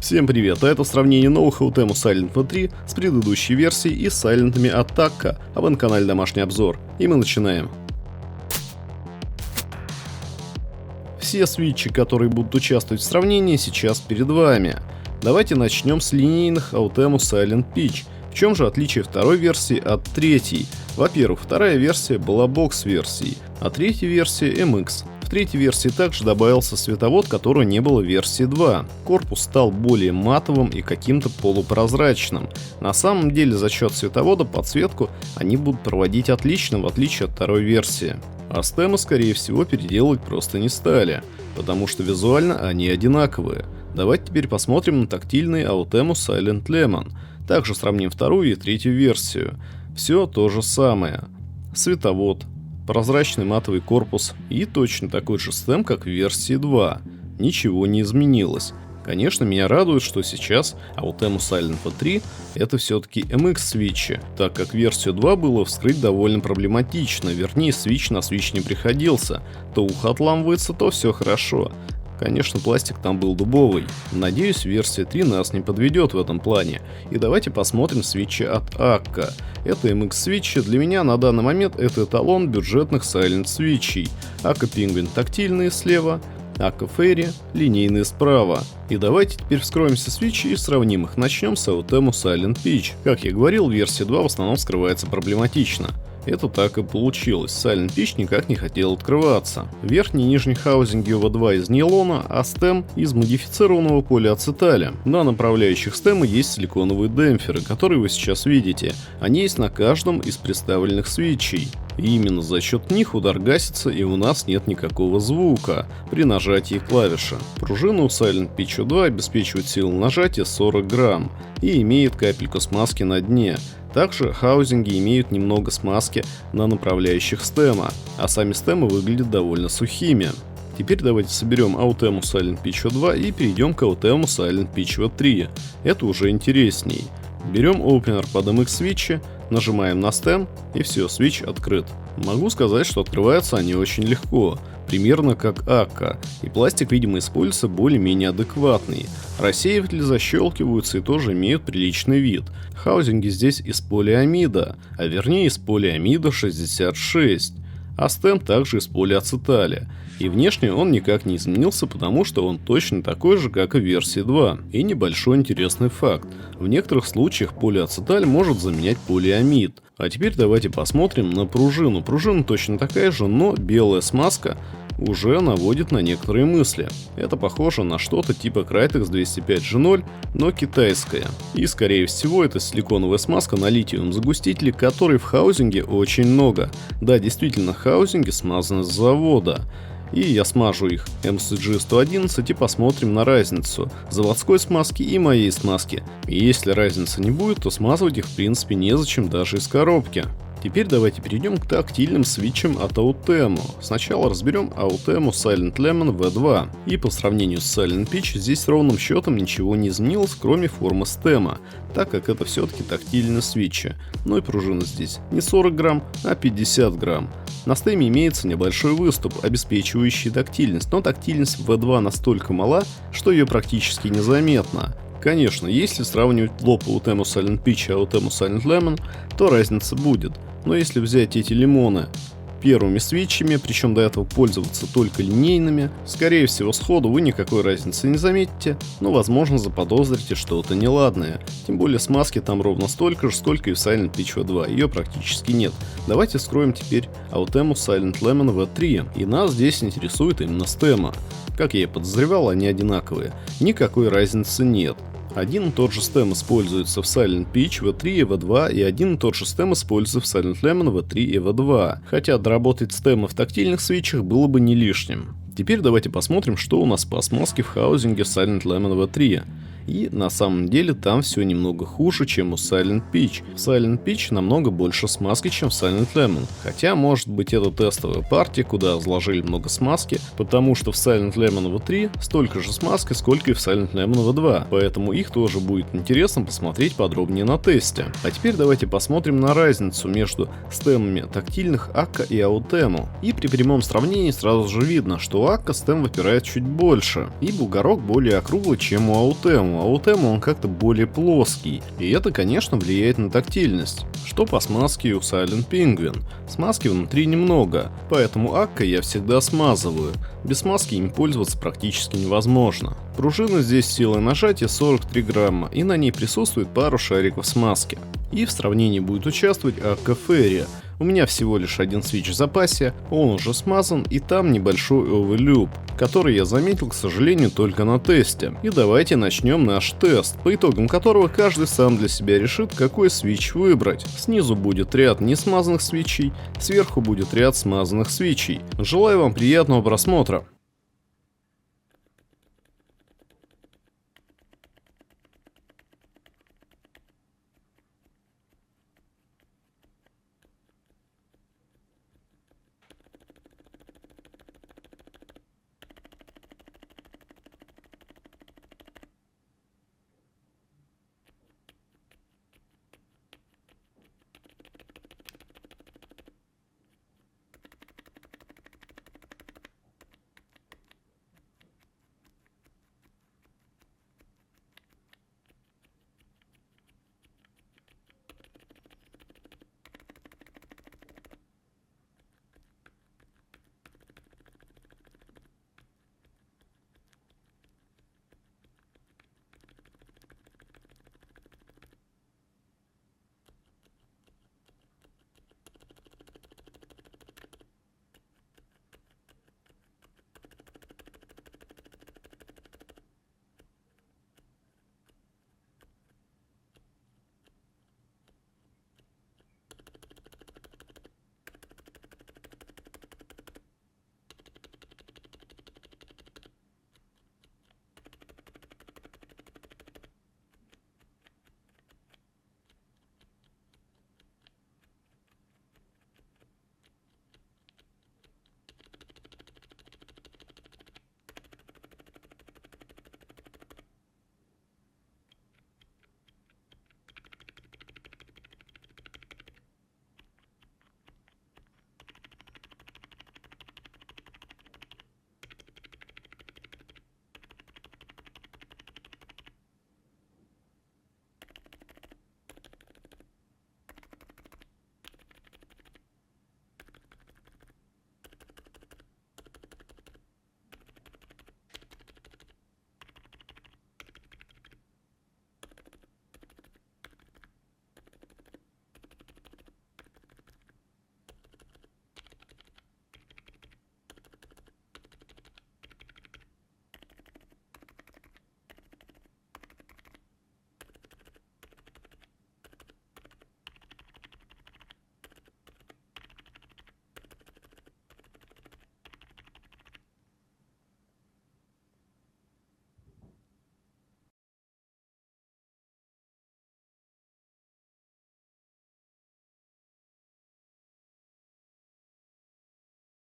Всем привет, а это сравнение новых Autemu Silent V3 с предыдущей версией и сайлентами от Takka, а вы на канале Домашний обзор, и мы начинаем. Все свитчи, которые будут участвовать в сравнении, сейчас перед вами. Давайте начнем с линейных Autemu Silent Peach. В чем же отличие второй версии от третьей? Во-первых, вторая версия была бокс-версией, а третья версия MX. В третьей версии также добавился световод, которого не было в версии 2. Корпус стал более матовым и каким-то полупрозрачным. На самом деле за счет световода подсветку они будут проводить отлично, в отличие от второй версии. А стемы, скорее всего, переделывать просто не стали, потому что визуально они одинаковые. Давайте теперь посмотрим на тактильный Autemu Silent Lemon. Также сравним вторую и третью версию. Все то же самое. Световод, прозрачный матовый корпус и точно такой же стем, как в версии 2. Ничего не изменилось. Конечно, меня радует, что сейчас Autemu Silent V3 это все-таки MX свитчи, так как версию 2 было вскрыть довольно проблематично, вернее свитч на свитч не приходился. То ухо отламывается, то все хорошо. Конечно, пластик там был дубовый. Надеюсь, версия 3 нас не подведет в этом плане. И давайте посмотрим свитчи от Takka. Это MX свитчи, для меня на данный момент это эталон бюджетных Silent свитчей. Akka Penguin тактильные слева, Akka Fairy линейные справа. И давайте теперь вскроем все свитчи и сравним их. Начнем с Autemu Silent Peach. Как я говорил, версия 2 в основном скрывается проблематично. Это так и получилось. Silent Peach никак не хотел открываться. Верхний и нижний хаузинги ОВ2 из нейлона, а стем из модифицированного полиацеталя. На направляющих стемы есть силиконовые демпферы, которые вы сейчас видите. Они есть на каждом из представленных свитчей. И именно за счет них удар гасится, и у нас нет никакого звука при нажатии клавиши. Пружина у Silent Peach 2 обеспечивает силу нажатия 40 грамм и имеет капельку смазки на дне. Также хаузинги имеют немного смазки на направляющих стема, а сами стемы выглядят довольно сухими. Теперь давайте соберем Autemu Silent Peach 2 и перейдем к Autemu Silent Peach V3. Это уже интересней. Берем опенер под MX свитчи, нажимаем на стем и все, свитч открыт. Могу сказать, что открываются они очень легко, примерно как Akka, и пластик, видимо, используется более-менее адекватный. Рассеиватели защелкиваются и тоже имеют приличный вид. Хаузинги здесь из полиамида, а вернее из полиамида 66, а стем также из полиацеталя. И внешне он никак не изменился, потому что он точно такой же, как и в версии 2. И небольшой интересный факт. В некоторых случаях полиацеталь может заменять полиамид. А теперь давайте посмотрим на пружину. Пружина точно такая же, но белая смазка уже наводит на некоторые мысли. Это похоже на что-то типа Crytex 205G0, но китайская. И скорее всего это силиконовая смазка на литиевом загустителе, которой в хаузинге очень много. Да, действительно, хаузинги смазаны с завода. И я смажу их MCG 111 и посмотрим на разницу заводской смазки и моей смазки. И если разницы не будет, то смазывать их в принципе незачем даже из коробки. Теперь давайте перейдем к тактильным свитчам от Autemu. Сначала разберем Autemu Silent Lemon V2. И по сравнению с Silent Peach здесь ровным счетом ничего не изменилось, кроме формы стема, так как это все-таки тактильные свитчи. Ну и пружина здесь не 40 грамм, а 50 грамм. На стеме имеется небольшой выступ, обеспечивающий тактильность, но тактильность в V2 настолько мала, что ее практически незаметно. Конечно, если сравнивать лоб Autemu Silent Peach и Autemu Silent Lemon, то разница будет. Но если взять эти лимоны первыми свитчами, причем до этого пользоваться только линейными, скорее всего сходу вы никакой разницы не заметите, но возможно заподозрите что-то неладное. Тем более смазки там ровно столько же, сколько и в Silent Peach V2, ее практически нет. Давайте вскроем теперь Autemu Silent Lemon V3, и нас здесь интересует именно стема. Как я и подозревал, они одинаковые, никакой разницы нет. Один и тот же стем используется в Silent Peach V3 и V2, и один и тот же стем используется в Silent Lemon V3 и V2, хотя доработать стемы в тактильных свитчах было бы не лишним. Теперь давайте посмотрим, что у нас по смазке в хаузинге Silent Lemon V3. И на самом деле там все немного хуже, чем у Silent Peach. В Silent Peach намного больше смазки, чем в Silent Lemon. Хотя, может быть, это тестовая партия, куда разложили много смазки, потому что в Silent Lemon V3 столько же смазки, сколько и в Silent Lemon V2. Поэтому их тоже будет интересно посмотреть подробнее на тесте. А теперь давайте посмотрим на разницу между стемами тактильных Akka и Autemu. И при прямом сравнении сразу же видно, что у Akka стем выпирает чуть больше, и бугорок более округлый, чем у Autemu. поэтому, а у тема он как-то более плоский, и это, конечно, влияет на тактильность. Что по смазке у Silent Penguin? Смазки внутри немного, поэтому Акка я всегда смазываю. Без смазки им пользоваться практически невозможно. Пружина здесь силой нажатия 43 грамма, и на ней присутствует пару шариков смазки. И в сравнении будет участвовать Акка Ферри. У меня всего лишь один свитч в запасе, он уже смазан, и там небольшой оверлюб, который я заметил, к сожалению, только на тесте. И давайте начнем наш тест, по итогам которого каждый сам для себя решит, какой свитч выбрать. Снизу будет ряд несмазанных свитчей, сверху будет ряд смазанных свитчей. Желаю вам приятного просмотра.